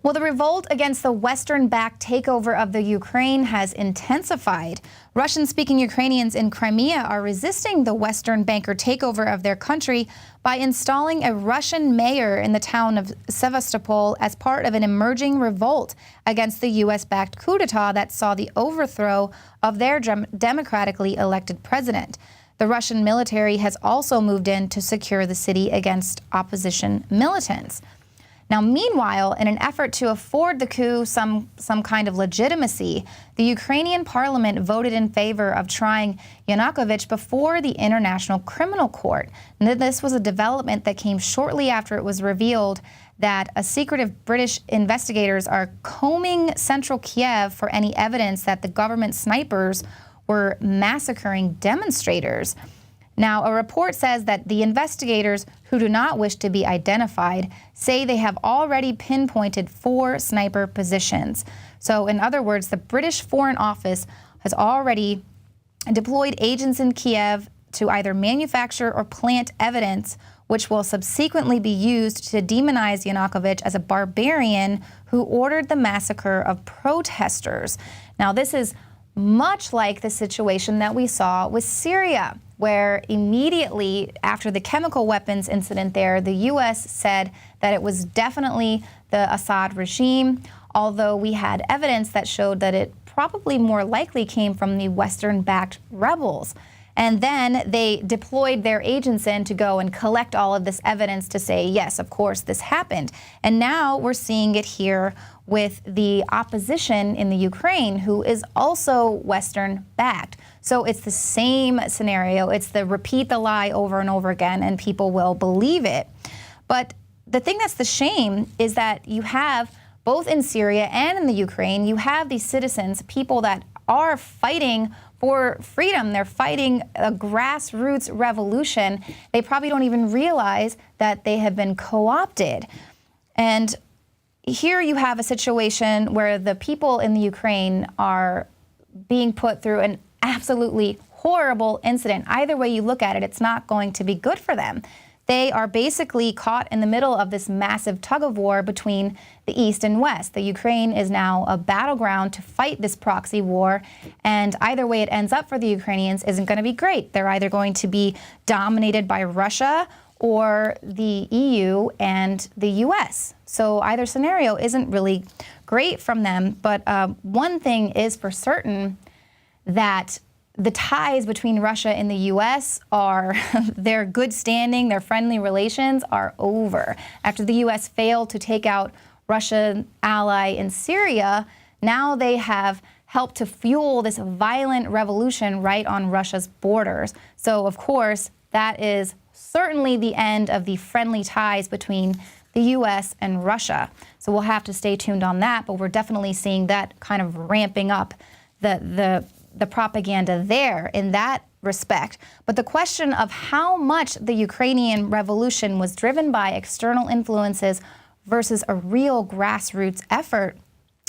Well, the revolt against the Western-backed takeover of the Ukraine has intensified. Russian-speaking Ukrainians in Crimea are resisting the Western banker takeover of their country by installing a Russian mayor in the town of Sevastopol as part of an emerging revolt against the U.S.-backed coup d'etat that saw the overthrow of their democratically elected president. The Russian military has also moved in to secure the city against opposition militants. Now, meanwhile, in an effort to afford the coup some kind of legitimacy, the Ukrainian parliament voted in favor of trying Yanukovych before the International Criminal Court. And this was a development that came shortly after it was revealed that a secretive British investigators are combing central Kiev for any evidence that the government snipers were massacring demonstrators. Now, a report says that the investigators, who do not wish to be identified, say they have already pinpointed 4 sniper positions. So, in other words, the British Foreign Office has already deployed agents in Kiev to either manufacture or plant evidence which will subsequently be used to demonize Yanukovych as a barbarian who ordered the massacre of protesters. Now, this is much like the situation that we saw with Syria, where immediately after the chemical weapons incident there, the U.S. said that it was definitely the Assad regime, although we had evidence that showed that it probably more likely came from the Western-backed rebels. And then they deployed their agents in to go and collect all of this evidence to say, yes, of course, this happened. And now we're seeing it here with the opposition in the Ukraine, who is also Western-backed. So it's the same scenario. It's the repeat the lie over and over again, and people will believe it. But the thing that's the shame is that you have, both in Syria and in the Ukraine, you have these citizens, people that are fighting for freedom. They're fighting a grassroots revolution. They probably don't even realize that they have been co-opted. And here you have a situation where the people in the Ukraine are being put through an absolutely horrible incident. Either way you look at it, it's not going to be good for them. They are basically caught in the middle of this massive tug of war between the East and West. The Ukraine is now a battleground to fight this proxy war, and either way it ends up for the Ukrainians isn't going to be great. They're either going to be dominated by Russia or the EU and the US. So either scenario isn't really great from them. But one thing is for certain, that the ties between Russia and the U.S. are, their good standing, their friendly relations are over. After the U.S. failed to take out Russian ally in Syria, now they have helped to fuel this violent revolution right on Russia's borders. So, of course, that is certainly the end of the friendly ties between the U.S. and Russia. So we'll have to stay tuned on that, but we're definitely seeing that kind of ramping up the propaganda there in that respect. But the question of how much the Ukrainian revolution was driven by external influences versus a real grassroots effort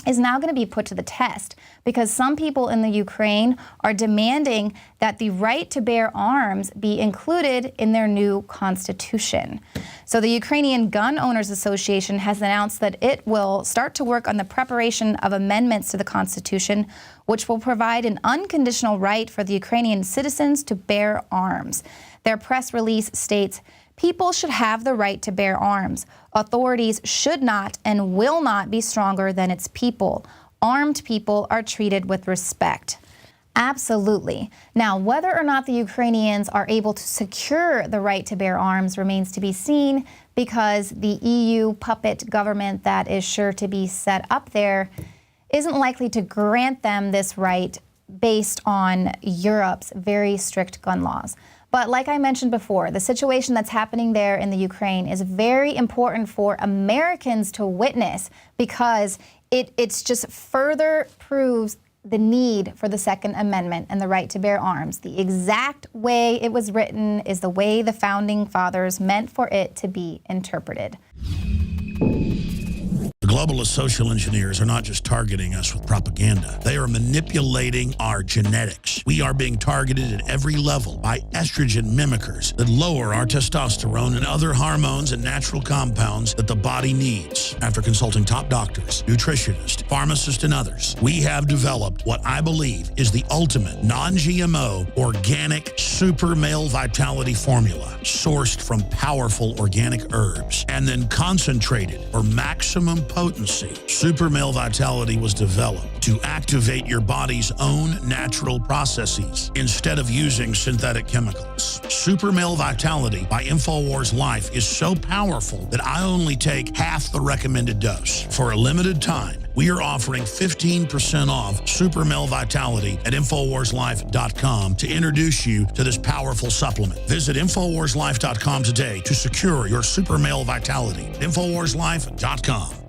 is now going to be put to the test, because some people in the Ukraine are demanding that the right to bear arms be included in their new constitution. So the Ukrainian Gun Owners Association has announced that it will start to work on the preparation of amendments to the constitution, which will provide an unconditional right for the Ukrainian citizens to bear arms. Their press release states, "People should have the right to bear arms. Authorities should not and will not be stronger than its people. Armed people are treated with respect." Absolutely. Now, whether or not the Ukrainians are able to secure the right to bear arms remains to be seen, because the EU puppet government that is sure to be set up there isn't likely to grant them this right based on Europe's very strict gun laws. But like I mentioned before, the situation that's happening there in the Ukraine is very important for Americans to witness, because it's just further proves the need for the Second Amendment and the right to bear arms. The exact way it was written is the way the Founding Fathers meant for it to be interpreted. globalist social engineers are not just targeting us with propaganda. They are manipulating our genetics. We are being targeted at every level by estrogen mimickers that lower our testosterone and other hormones and natural compounds that the body needs. After consulting top doctors, nutritionists, pharmacists, and others, we have developed what I believe is the ultimate non-GMO organic super male vitality formula sourced from powerful organic herbs and then concentrated for maximum potency. Super male vitality was developed to activate your body's own natural processes instead of using synthetic chemicals. Super male vitality by InfoWars Life is so powerful that I only take half the recommended dose. For a limited time, we are offering 15% off Super Male Vitality at InfoWarsLife.com to introduce you to this powerful supplement. Visit InfoWarsLife.com today to secure your Super Male Vitality. InfoWarsLife.com.